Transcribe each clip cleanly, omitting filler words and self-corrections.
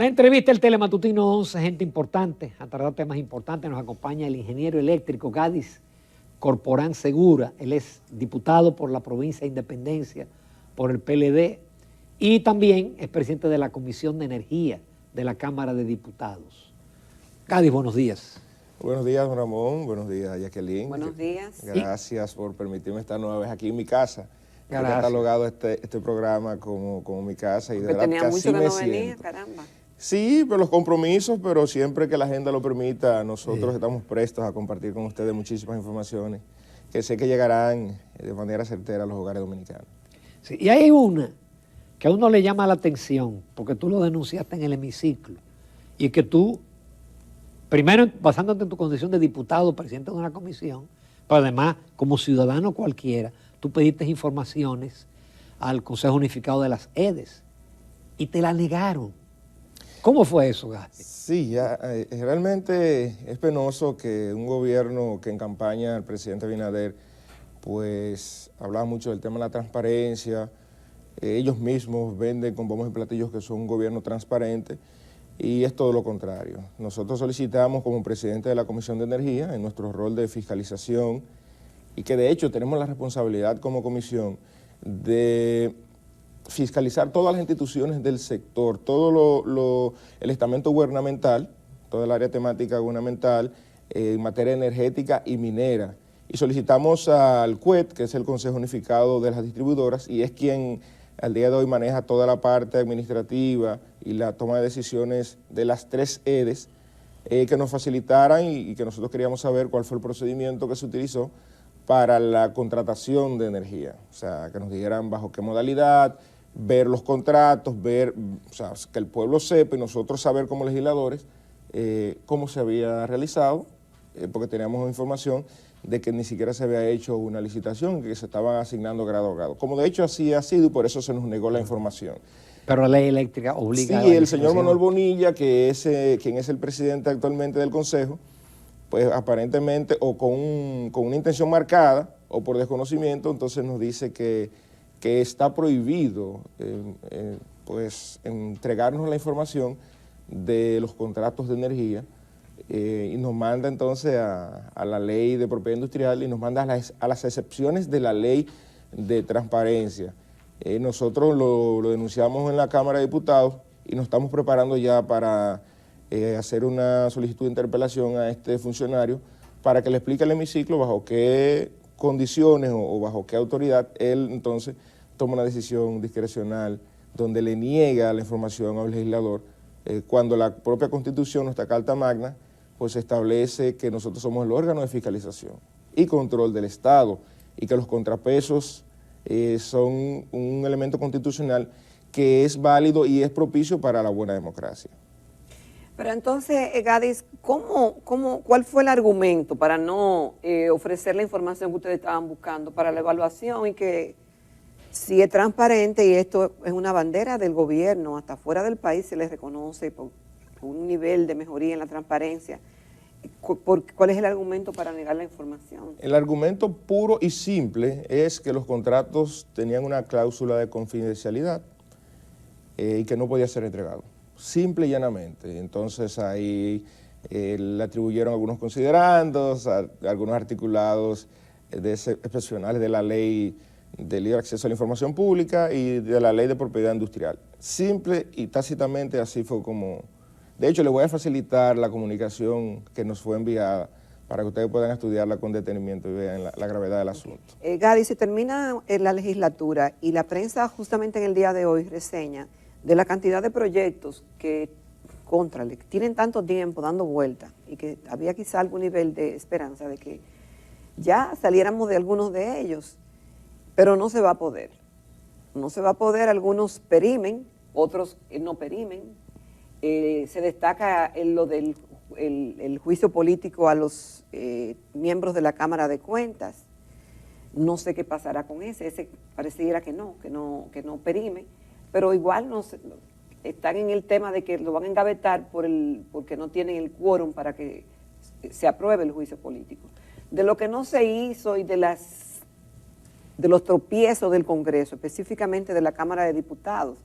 La entrevista del Telematutino 11, gente importante, a tratar temas importantes, nos acompaña el ingeniero eléctrico Gadis Corporán Segura. Él es diputado por la provincia de Independencia, por el PLD, y también es presidente de la Comisión de Energía de la Cámara de Diputados. Gadis, buenos días. Buenos días, don Ramón. Buenos días, Jacqueline. Buenos días. Gracias por permitirme estar nueva vez aquí en mi casa. Gracias. He catalogado este programa como mi casa. Y de verdad tenía que mucho así que me no venía, siento. caramba. Sí, pero los compromisos, pero siempre que la agenda lo permita, nosotros estamos prestos a compartir con ustedes muchísimas informaciones que sé que llegarán de manera certera a los hogares dominicanos. Sí, y hay una que a uno le llama la atención, porque tú lo denunciaste en el hemiciclo, y que tú, primero basándote en tu condición de diputado, presidente de una comisión, pero además como ciudadano cualquiera, tú pediste informaciones al Consejo Unificado de las EDES y te la negaron. ¿Cómo fue eso, Gadis? Sí, realmente es penoso que un gobierno que en campaña el presidente Abinader pues hablaba mucho del tema de la transparencia, ellos mismos venden con bombos y platillos que son un gobierno transparente, y es todo lo contrario. Nosotros solicitamos como presidente de la Comisión de Energía, en nuestro rol de fiscalización, y que de hecho tenemos la responsabilidad como comisión de fiscalizar todas las instituciones del sector, todo el estamento gubernamental, toda el área temática gubernamental, en materia energética y minera. Y solicitamos al CUET, que es el Consejo Unificado de las Distribuidoras, y es quien al día de hoy maneja toda la parte administrativa y la toma de decisiones de las 3 EDES, que nos facilitaran y que nosotros queríamos saber cuál fue el procedimiento que se utilizó para la contratación de energía. O sea, que nos dijeran bajo qué modalidad, ver los contratos, ver, o sea, que el pueblo sepa y nosotros saber como legisladores cómo se había realizado, porque teníamos información de que ni siquiera se había hecho una licitación, que se estaban asignando grado a grado. Como de hecho así ha sido y por eso se nos negó la información. Pero la ley eléctrica obliga Sí, a la el señor licitación. Manuel Bonilla, que es quien es el presidente actualmente del Consejo, pues aparentemente o con una intención marcada o por desconocimiento, entonces nos dice que está prohibido pues entregarnos la información de los contratos de energía, y nos manda entonces a la ley de propiedad industrial y nos manda a las excepciones de la ley de transparencia. Nosotros lo denunciamos en la Cámara de Diputados y nos estamos preparando ya para hacer una solicitud de interpelación a este funcionario para que le explique al hemiciclo bajo qué condiciones o bajo qué autoridad él entonces toma una decisión discrecional donde le niega la información al legislador, cuando la propia Constitución, nuestra Carta Magna, pues establece que nosotros somos el órgano de fiscalización y control del Estado y que los contrapesos son un elemento constitucional que es válido y es propicio para la buena democracia. Pero entonces, Gadis, ¿cuál fue el argumento para no ofrecer la información que ustedes estaban buscando para la evaluación y que si es transparente y esto es una bandera del gobierno, hasta fuera del país se les reconoce por un nivel de mejoría en la transparencia? ¿Cuál es el argumento para negar la información? El argumento puro y simple es que los contratos tenían una cláusula de confidencialidad y que no podía ser entregado, simple y llanamente. Entonces ahí le atribuyeron algunos considerandos, algunos articulados excepcionales de la ley de libre acceso a la información pública y de la ley de propiedad industrial. Simple y tácitamente así fue como... De hecho, le voy a facilitar la comunicación que nos fue enviada para que ustedes puedan estudiarla con detenimiento y vean la gravedad del asunto. Gadis, se termina la legislatura y la prensa justamente en el día de hoy reseña de la cantidad de proyectos que tienen tanto tiempo dando vuelta y que había quizá algún nivel de esperanza de que ya saliéramos de algunos de ellos, pero no se va a poder. No se va a poder, algunos perimen, otros no perimen. Se destaca lo del el juicio político a los miembros de la Cámara de Cuentas. No sé qué pasará con ese pareciera que no perime, pero igual están en el tema de que lo van a engavetar porque no tienen el quórum para que se apruebe el juicio político. De lo que no se hizo y de los tropiezos del Congreso, específicamente de la Cámara de Diputados,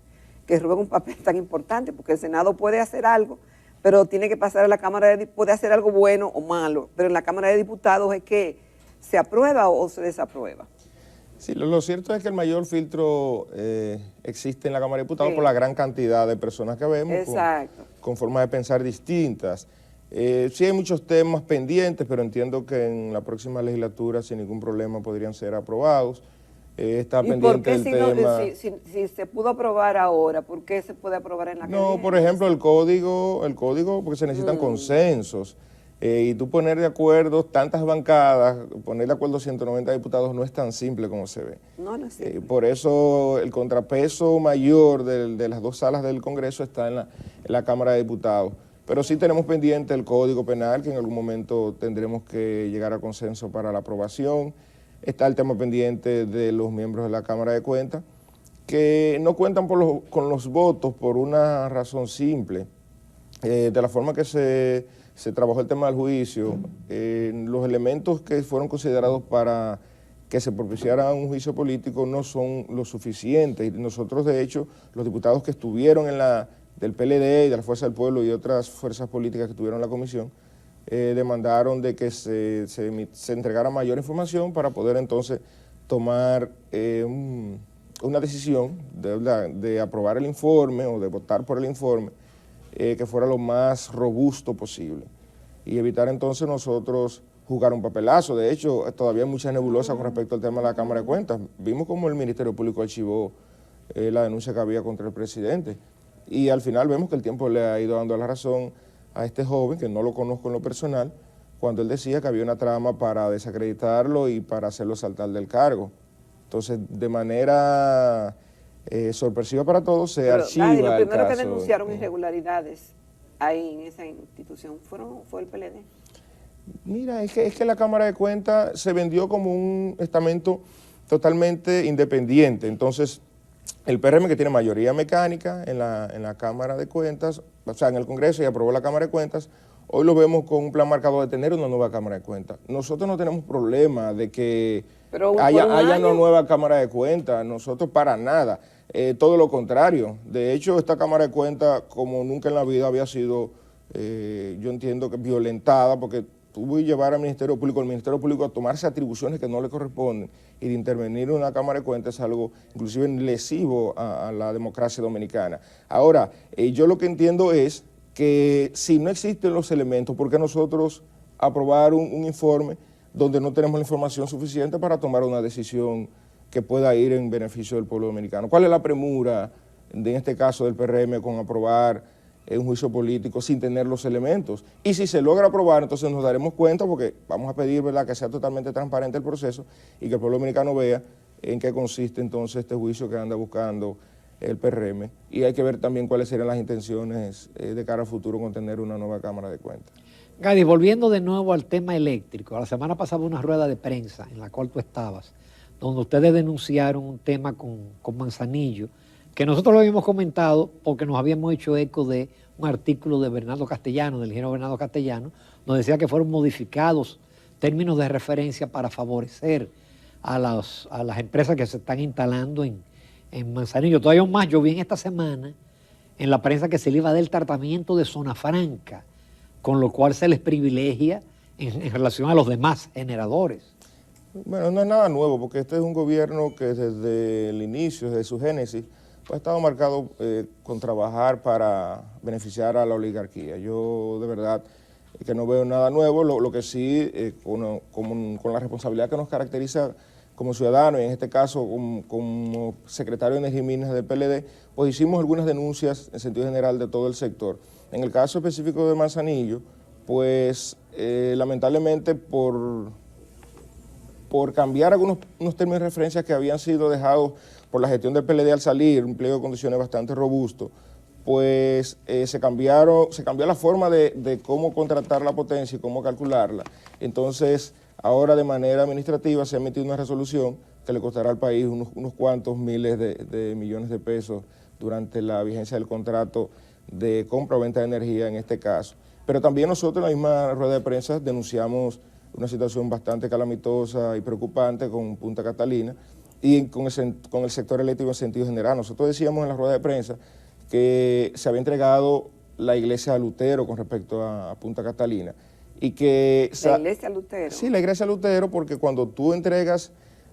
que juega un papel tan importante, porque el Senado puede hacer algo, pero tiene que pasar a la Cámara puede hacer algo bueno o malo, pero en la Cámara de Diputados es que se aprueba o se desaprueba. Sí, lo cierto es que el mayor filtro existe en la Cámara de Diputados por la gran cantidad de personas que vemos con formas de pensar distintas. Sí hay muchos temas pendientes, pero entiendo que en la próxima legislatura sin ningún problema podrían ser aprobados. Está pendiente el tema. Si se pudo aprobar ahora, ¿por qué se puede aprobar en la Cámara? No, por ejemplo, el código, porque se necesitan consensos. Y tú poner de acuerdo tantas bancadas, poner de acuerdo 190 diputados no es tan simple como se ve. No, no es simple. Por eso el contrapeso mayor de las dos salas del Congreso está en la Cámara de Diputados. Pero sí tenemos pendiente el Código Penal, que en algún momento tendremos que llegar a consenso para la aprobación. Está el tema pendiente de los miembros de la Cámara de Cuentas, que no cuentan con los votos por una razón simple. De la forma que se trabajó el tema del juicio, los elementos que fueron considerados para que se propiciara un juicio político no son lo suficientes. Y nosotros, de hecho, los diputados que estuvieron del PLD y de la Fuerza del Pueblo y otras fuerzas políticas que estuvieron en la comisión, demandaron de que se entregara mayor información para poder entonces tomar una decisión de aprobar el informe o de votar por el informe que fuera lo más robusto posible y evitar entonces nosotros jugar un papelazo. De hecho, todavía hay muchas nebulosas con respecto al tema de la Cámara de Cuentas. Vimos cómo el Ministerio Público archivó la denuncia que había contra el presidente y al final vemos que el tiempo le ha ido dando la razón a este joven, que no lo conozco en lo personal, cuando él decía que había una trama para desacreditarlo y para hacerlo saltar del cargo. Entonces, de manera sorpresiva para todos, se archiva el caso. Lo primero que denunciaron irregularidades ahí en esa institución fue el PLD. Mira, es que la Cámara de Cuentas se vendió como un estamento totalmente independiente. Entonces, el PRM, que tiene mayoría mecánica en la Cámara de Cuentas, o sea, en el Congreso, y aprobó la Cámara de Cuentas, hoy lo vemos con un plan marcado de tener una nueva Cámara de Cuentas. Nosotros no tenemos problema de que haya una nueva Cámara de Cuentas, nosotros para nada, todo lo contrario. De hecho, esta Cámara de Cuentas, como nunca en la vida había sido, yo entiendo que violentada, porque tuvo que llevar al Ministerio Público a tomarse atribuciones que no le corresponden, y de intervenir en una Cámara de Cuentas es algo inclusive lesivo a la democracia dominicana. Ahora, yo lo que entiendo es que si no existen los elementos, ¿por qué nosotros aprobar un informe donde no tenemos la información suficiente para tomar una decisión que pueda ir en beneficio del pueblo dominicano? ¿Cuál es la premura, en este caso del PRM, con aprobar un juicio político sin tener los elementos? Y si se logra aprobar, entonces nos daremos cuenta, porque vamos a pedir, ¿verdad?, que sea totalmente transparente el proceso y que el pueblo dominicano vea en qué consiste entonces este juicio que anda buscando el PRM. Y hay que ver también cuáles serían las intenciones de cara al futuro con tener una nueva Cámara de Cuentas. Gadi, volviendo de nuevo al tema eléctrico, la semana pasada hubo una rueda de prensa en la cual tú estabas, donde ustedes denunciaron un tema con Manzanillo, que nosotros lo habíamos comentado porque nos habíamos hecho eco de un artículo de Bernardo Castellano, del ingeniero Bernardo Castellano, donde decía que fueron modificados términos de referencia para favorecer a las empresas que se están instalando en Manzanillo. Todavía más, yo vi en esta semana en la prensa que se le iba a dar el tratamiento de zona franca, con lo cual se les privilegia en relación a los demás generadores. Bueno, no es nada nuevo, porque este es un gobierno que desde el inicio, desde su génesis, ha estado marcado con trabajar para beneficiar a la oligarquía. Yo de verdad que no veo nada nuevo, lo que sí, con la responsabilidad que nos caracteriza como ciudadanos, y en este caso como secretario de Energía y Minas del PLD, pues hicimos algunas denuncias en sentido general de todo el sector. En el caso específico de Manzanillo, pues lamentablemente por cambiar unos términos de referencia que habían sido dejados por la gestión del PLD al salir, un pliego de condiciones bastante robusto, pues se cambió la forma de cómo contratar la potencia y cómo calcularla. Entonces, ahora de manera administrativa se ha emitido una resolución que le costará al país unos cuantos miles de millones de pesos durante la vigencia del contrato de compra o venta de energía en este caso. Pero también nosotros en la misma rueda de prensa denunciamos una situación bastante calamitosa y preocupante con Punta Catalina, y con el sector eléctrico en sentido general. Nosotros decíamos en la rueda de prensa que se había entregado la iglesia a Lutero con respecto a Punta Catalina. Y que ¿La iglesia Lutero? Sí, la iglesia Lutero, porque cuando tú entregas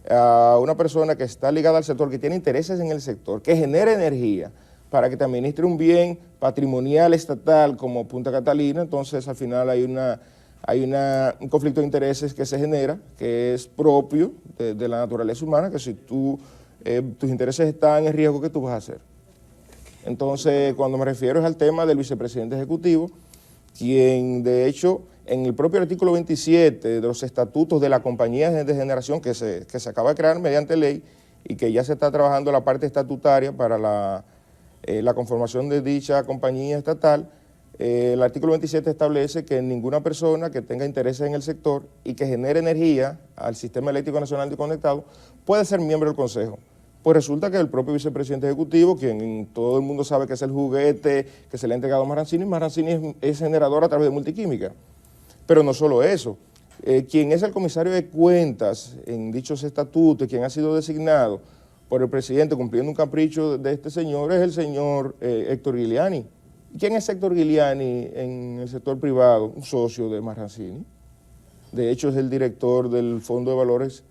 a una persona que está ligada al sector, que tiene intereses en el sector, que genera energía para que te administre un bien patrimonial estatal como Punta Catalina, entonces al final hay un conflicto de intereses que se genera, que es propio de la naturaleza humana, que si tus intereses están en riesgo, ¿qué tú vas a hacer? Entonces, cuando me refiero es al tema del vicepresidente ejecutivo, quien de hecho en el propio artículo 27 de los estatutos de la compañía de generación que se acaba de crear mediante ley y que ya se está trabajando la parte estatutaria para la conformación de dicha compañía estatal, el artículo 27 establece que ninguna persona que tenga intereses en el sector y que genere energía al Sistema Eléctrico Nacional Desconectado puede ser miembro del Consejo. Pues resulta que el propio vicepresidente ejecutivo, quien todo el mundo sabe que es el juguete que se le ha entregado a Marrancini es generador a través de Multiquímica. Pero no solo eso, quien es el comisario de cuentas en dichos estatutos, quien ha sido designado por el presidente cumpliendo un capricho de este señor, es el señor Héctor Giuliani. ¿Quién es Héctor Giuliani en el sector privado? Un socio de Marrancini. De hecho, es el director del Fondo de Valores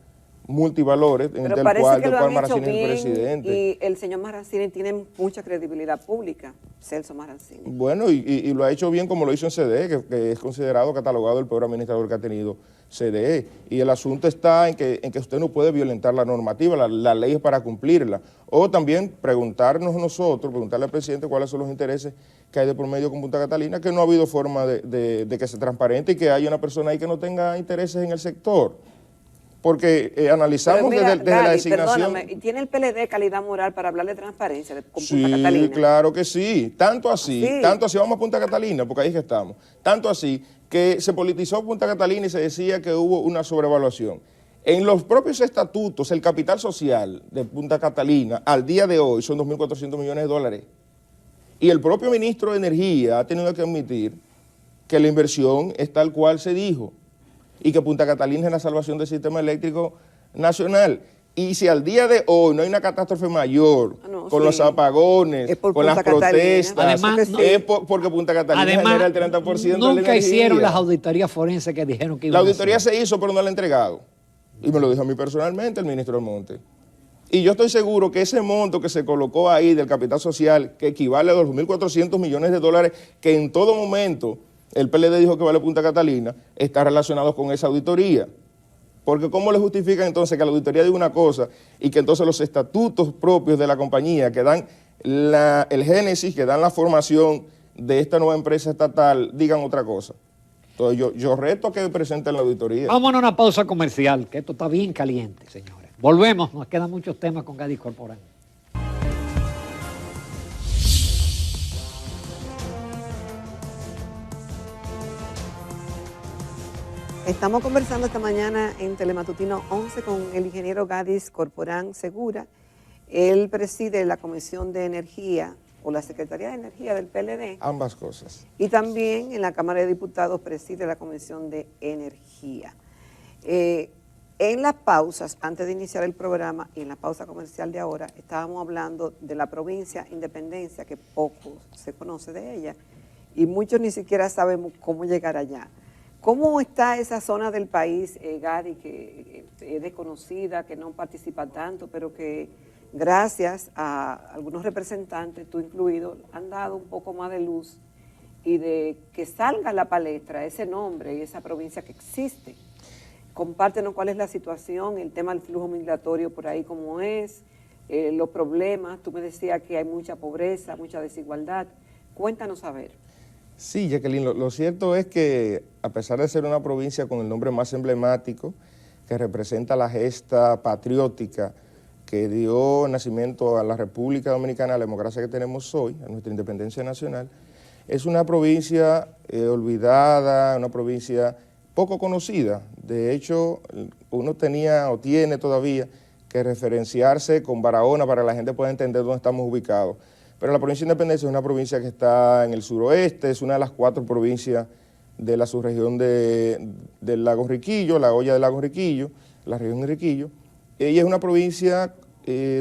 Multivalores, del cual Marrancini es el presidente. Y el señor Marrancini tiene mucha credibilidad pública, Celso Marrancini. Bueno, y lo ha hecho bien como lo hizo en CDE, que es considerado, catalogado el peor administrador que ha tenido CDE. Y el asunto está en que usted no puede violentar la normativa, la ley es para cumplirla. O también preguntarle al presidente cuáles son los intereses que hay de por medio con Punta Catalina, que no ha habido forma de que se transparente y que haya una persona ahí que no tenga intereses en el sector. Porque analizamos desde la designación... Perdóname, ¿y tiene el PLD calidad moral para hablar de transparencia con Punta Catalina? Sí, claro que sí. Tanto así, vamos a Punta Catalina, porque ahí es que estamos. Tanto así que se politizó Punta Catalina y se decía que hubo una sobrevaluación. En los propios estatutos, el capital social de Punta Catalina al día de hoy son 2.400 millones de dólares. Y el propio ministro de Energía ha tenido que admitir que la inversión es tal cual se dijo y que Punta Catalina es la salvación del sistema eléctrico nacional. Y si al día de hoy no hay una catástrofe mayor con los apagones, con las protestas, además, es porque Punta Catalina genera el 30% de la energía. Nunca hicieron las auditorías forenses que dijeron que iban a hacer. La auditoría se hizo, pero no la ha entregado. Y me lo dijo a mí personalmente el ministro Almonte. Y yo estoy seguro que ese monto que se colocó ahí del capital social, que equivale a 2.400 millones de dólares, que en todo momento el PLD dijo que vale Punta Catalina, está relacionado con esa auditoría. Porque ¿cómo le justifican entonces que la auditoría diga una cosa y que entonces los estatutos propios de la compañía que dan el génesis, que dan la formación de esta nueva empresa estatal, digan otra cosa? Entonces yo reto a que presenten la auditoría. Vámonos a una pausa comercial, que esto está bien caliente, señores. Volvemos, nos quedan muchos temas con Gadis Corporán. Estamos conversando esta mañana en Telematutino 11 con el ingeniero Gadis Corporán Segura. Él preside la Comisión de Energía o la Secretaría de Energía del PLD. Ambas cosas. Y también en la Cámara de Diputados preside la Comisión de Energía. En las pausas, antes de iniciar el programa y en la pausa comercial de ahora, estábamos hablando de la provincia Independencia, que poco se conoce de ella y muchos ni siquiera sabemos cómo llegar allá. ¿Cómo está esa zona del país, Gadi, que es desconocida, que no participa tanto, pero que gracias a algunos representantes, tú incluido, han dado un poco más de luz y de que salga a la palestra ese nombre y esa provincia que existe? Compártenos cuál es la situación, el tema del flujo migratorio por ahí cómo es, los problemas. Tú me decías que hay mucha pobreza, mucha desigualdad. Cuéntanos a ver. Sí, Jacqueline, lo cierto es que a pesar de ser una provincia con el nombre más emblemático, que representa la gesta patriótica que dio nacimiento a la República Dominicana, a la democracia que tenemos hoy, a nuestra independencia nacional, es una provincia olvidada, una provincia poco conocida. De hecho, uno tenía o tiene todavía que referenciarse con Barahona para que la gente pueda entender dónde estamos ubicados. Pero la provincia de Independencia es una provincia que está en el suroeste, es una de las 4 provincias de la subregión del lago Riquillo, la olla del lago Riquillo, la región de Riquillo, Ella es una provincia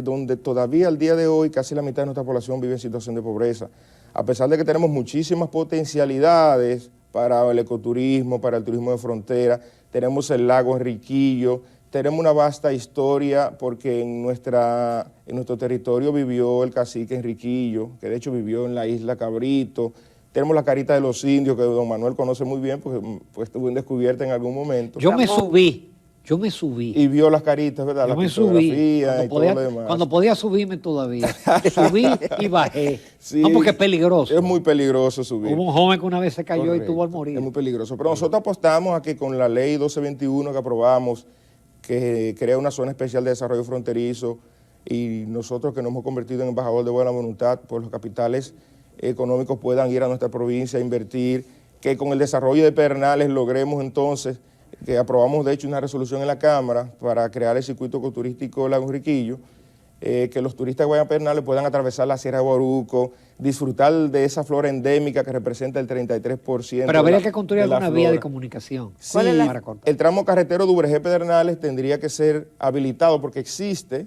donde todavía al día de hoy casi la mitad de nuestra población vive en situación de pobreza. A pesar de que tenemos muchísimas potencialidades para el ecoturismo, para el turismo de frontera, tenemos el lago Enriquillo, tenemos una vasta historia porque en nuestro territorio vivió el cacique Enriquillo, que de hecho vivió en la isla Cabrito. Tenemos la Carita de los Indios, que don Manuel conoce muy bien porque pues, estuvo en descubierta en algún momento. Yo me subí. Y vio las caritas, ¿verdad? Yo la me subí pictografía y todo lo demás. cuando podía subirme todavía. Subí y bajé. Sí, No, porque es peligroso. Es muy peligroso subir. Hubo un joven que una vez se cayó Correcto. y tuvo al morir. Es muy peligroso. Pero nosotros apostamos a que con la ley 1221 que aprobamos, que crea una zona especial de desarrollo fronterizo, y nosotros que nos hemos convertido en embajador de buena voluntad, pues los capitales económicos puedan ir a nuestra provincia a invertir, que con el desarrollo de Pedernales logremos entonces, que aprobamos de hecho una resolución en la Cámara para crear el circuito ecoturístico Lago Enriquillo, que los turistas de Guayana puedan atravesar la Sierra de Boruco, disfrutar de esa flora endémica que representa el 33%. Pero habría que construir alguna vía de comunicación. Sí, para cortar. el tramo carretero de Duvergé Pedernales tendría que ser habilitado porque existe,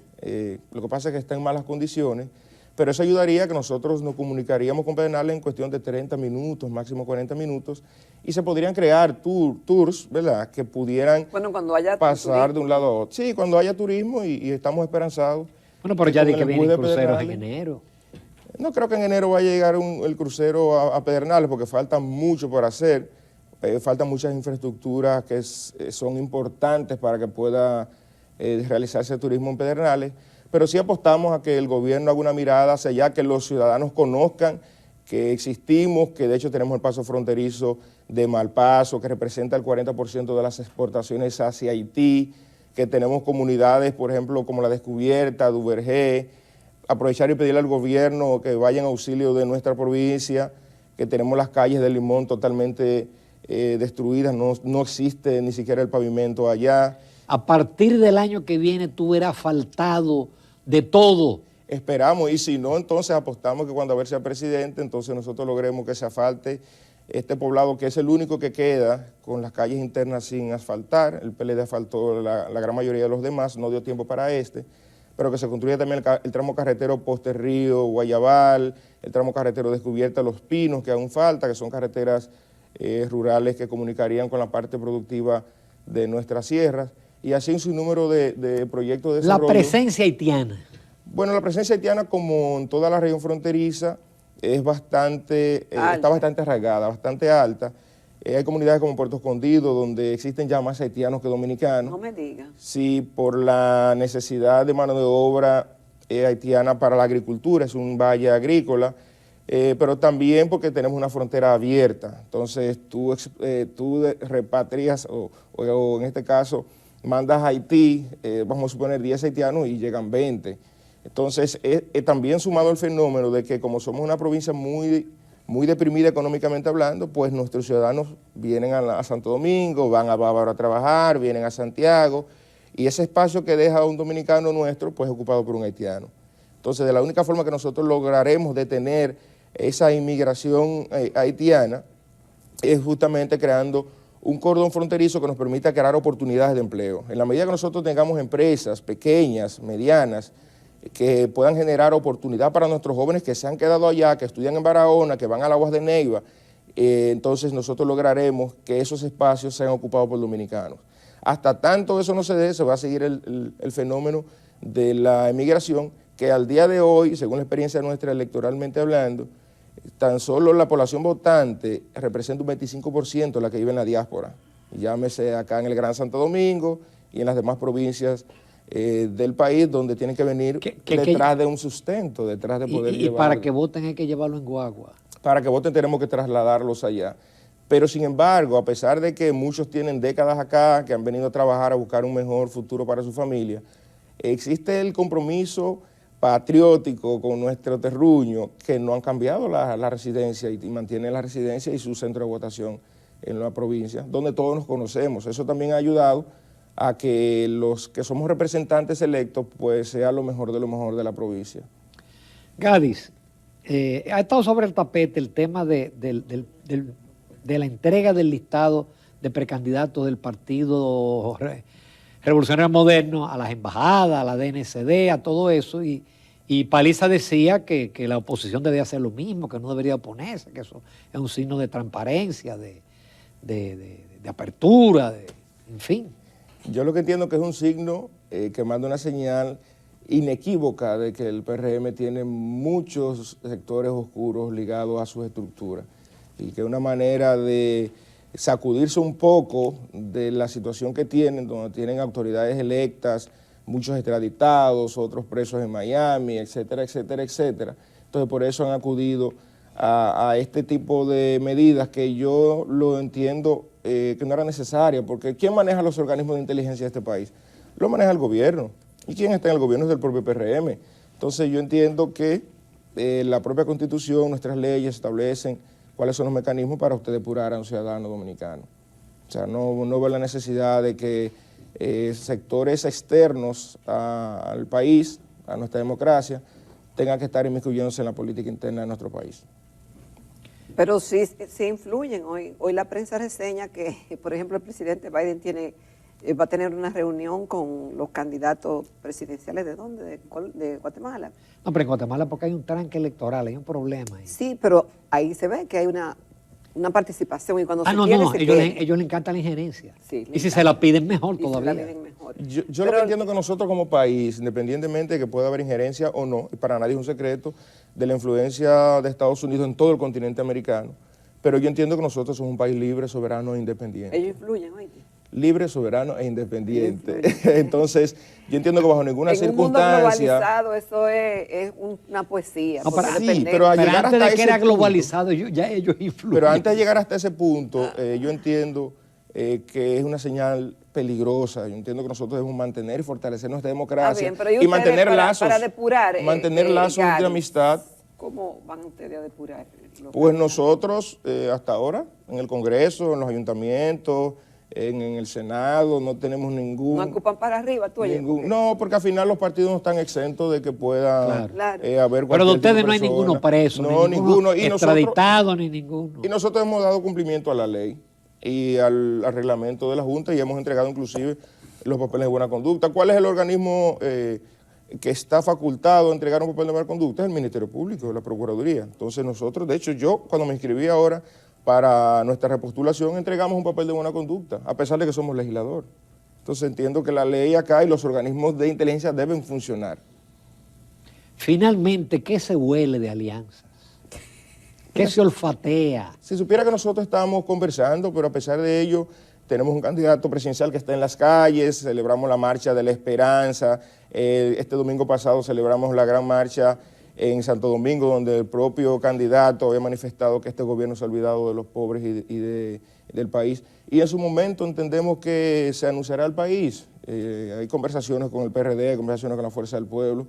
lo que pasa es que está en malas condiciones, pero eso ayudaría a que nosotros nos comunicaríamos con Pedernales en cuestión de 30 minutos, máximo 40 minutos, y se podrían crear tours, ¿verdad?, que pudieran cuando haya pasar turismo. de un lado a otro. Sí, cuando haya turismo y estamos esperanzados. Bueno, pero ya con di el que vienen embudo de cruceros en Pedernales. enero. No creo que en enero vaya a llegar el crucero a Pedernales porque falta mucho por hacer, faltan muchas infraestructuras que son importantes para que pueda realizarse turismo en Pedernales, pero sí apostamos a que el gobierno haga una mirada hacia allá, que los ciudadanos conozcan que existimos, que de hecho tenemos el paso fronterizo de Malpaso, que representa el 40% de las exportaciones hacia Haití, que tenemos comunidades, por ejemplo, como La Descubierta, Duvergé, aprovechar y pedirle al gobierno que vaya en auxilio de nuestra provincia, que tenemos las calles de Limón totalmente destruidas, no existe ni siquiera el pavimento allá. A partir del año que viene tú verás faltado de todo. Esperamos, y si no, entonces apostamos que cuando Abel sea presidente, entonces nosotros logremos que se asfalte este poblado, que es el único que queda con las calles internas sin asfaltar. El PLD asfaltó la gran mayoría de los demás, no dio tiempo para pero que se construya también el tramo carretero Poste Río, Guayabal, el tramo carretero Descubierta, Los Pinos, que aún falta, que son carreteras rurales que comunicarían con la parte productiva de nuestras sierras, y así un sinnúmero de proyectos de desarrollo. La presencia haitiana. Bueno, la presencia haitiana, como en toda la región fronteriza, es está bastante arraigada, bastante alta. Hay comunidades como Puerto Escondido, donde existen ya más haitianos que dominicanos. No me diga. Sí, por la necesidad de mano de obra haitiana para la agricultura, es un valle agrícola, pero también porque tenemos una frontera abierta. Entonces, tú repatrias o en este caso mandas a Haití, vamos a suponer 10 haitianos y llegan 20. Entonces, también sumado el fenómeno de que como somos una provincia muy deprimida económicamente hablando, pues nuestros ciudadanos vienen a Santo Domingo, van a Bávaro a trabajar, vienen a Santiago, y ese espacio que deja un dominicano nuestro, pues es ocupado por un haitiano. Entonces, de la única forma que nosotros lograremos detener esa inmigración haitiana es justamente creando un cordón fronterizo que nos permita crear oportunidades de empleo. En la medida que nosotros tengamos empresas pequeñas, medianas, que puedan generar oportunidad para nuestros jóvenes que se han quedado allá, que estudian en Barahona, que van a las Aguas de Neiva, entonces nosotros lograremos que esos espacios sean ocupados por dominicanos. Hasta tanto eso no se dé, se va a seguir el fenómeno de la emigración, que al día de hoy, según la experiencia nuestra electoralmente hablando, tan solo la población votante representa un 25% la que vive en la diáspora. Llámese acá en el Gran Santo Domingo y en las demás provincias del país, donde tienen que venir detrás de un sustento, detrás de poder llevar. Y para que voten hay que llevarlo en guagua. Para que voten tenemos que trasladarlos allá. Pero sin embargo, a pesar de que muchos tienen décadas acá, que han venido a trabajar a buscar un mejor futuro para su familia, existe el compromiso patriótico con nuestro terruño, que no han cambiado la residencia y mantienen la residencia y su centro de votación en la provincia, donde todos nos conocemos. Eso también ha ayudado a que los que somos representantes electos, pues sea lo mejor de la provincia. Gadis, ha estado sobre el tapete el tema de la entrega del listado de precandidatos del partido revolucionarios modernos, a las embajadas, a la DNCD, a todo eso, y Paliza decía que la oposición debía hacer lo mismo, que no debería oponerse, que eso es un signo de transparencia, de apertura, en fin. Yo lo que entiendo que es un signo que manda una señal inequívoca de que el PRM tiene muchos sectores oscuros ligados a sus estructuras y que una manera de sacudirse un poco de la situación que tienen, donde tienen autoridades electas, muchos extraditados, otros presos en Miami, etcétera, etcétera, etcétera. Entonces por eso han acudido a este tipo de medidas que yo lo entiendo que no era necesaria, porque ¿quién maneja los organismos de inteligencia de este país? Lo maneja el gobierno. ¿Y quién está en el gobierno? Es el propio PRM. Entonces yo entiendo que la propia Constitución, nuestras leyes establecen cuáles son los mecanismos para usted depurar a un ciudadano dominicano. O sea, no veo la necesidad de que sectores externos al país, a nuestra democracia, tengan que estar inmiscuyéndose en la política interna de nuestro país. Pero sí influyen. Hoy la prensa reseña que, por ejemplo, el presidente Biden va a tener una reunión con los candidatos presidenciales. ¿De dónde? ¿De Guatemala? No, pero en Guatemala porque hay un tranque electoral, hay un problema ahí. Sí, pero ahí se ve que hay una participación y cuando no, ellos les encanta la injerencia. Sí, y si se la piden mejor todavía. Yo lo que entiendo que nosotros como país, independientemente de que pueda haber injerencia o no, y para nadie es un secreto, de la influencia de Estados Unidos en todo el continente americano, pero yo entiendo que nosotros somos un país libre, soberano e independiente. Ellos influyen, oye. Libre, soberano e independiente. Entonces, yo entiendo que bajo ninguna circunstancia... En un mundo globalizado eso es una poesía. No, pero antes de que era globalizado, ya ellos influyen. Pero antes de llegar hasta ese punto, yo entiendo que es una señal peligrosa. Yo entiendo que nosotros debemos mantener y fortalecer nuestra democracia y mantener lazos, para depurar, mantener lazos de amistad. ¿Cómo van ustedes a depurar? Pues nosotros hasta ahora, en el Congreso, en los ayuntamientos, en el Senado, no tenemos ningún... ¿No ocupan para arriba tú? No, porque al final los partidos no están exentos de que puedan haber... Pero de ustedes no hay ninguno preso, no, ninguno extraditado, ni ninguno. Y nosotros hemos dado cumplimiento a la ley y al reglamento de la Junta y hemos entregado inclusive los papeles de buena conducta. ¿Cuál es el organismo que está facultado a entregar un papel de buena conducta? Es el Ministerio Público, la Procuraduría. Entonces nosotros, de hecho yo cuando me inscribí ahora para nuestra repostulación entregamos un papel de buena conducta, a pesar de que somos legislador. Entonces entiendo que la ley acá y los organismos de inteligencia deben funcionar. Finalmente, ¿qué se huele de alianzas? ¿Qué se olfatea? Si supiera que nosotros estábamos conversando, pero a pesar de ello, tenemos un candidato presidencial que está en las calles, celebramos la Marcha de la Esperanza, este domingo pasado celebramos la gran marcha en Santo Domingo, donde el propio candidato había manifestado que este gobierno se ha olvidado de los pobres y del país. Y en su momento entendemos que se anunciará al país. Hay conversaciones con el PRD, hay conversaciones con la Fuerza del Pueblo,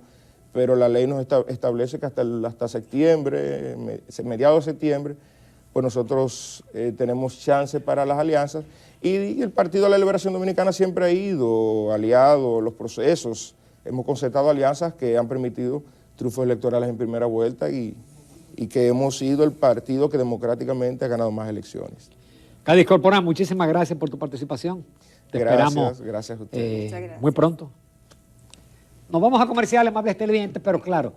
pero la ley nos establece que hasta septiembre, mediados de septiembre, pues nosotros tenemos chance para las alianzas. Y el Partido de la Liberación Dominicana siempre ha ido aliado los procesos. Hemos concertado alianzas que han permitido triunfos electorales en primera vuelta y que hemos sido el partido que democráticamente ha ganado más elecciones. Cádiz Corporán, muchísimas gracias por tu participación. Te esperamos gracias a ustedes. Muchas gracias. muy pronto. Nos vamos a comerciales más televidentes, pero claro,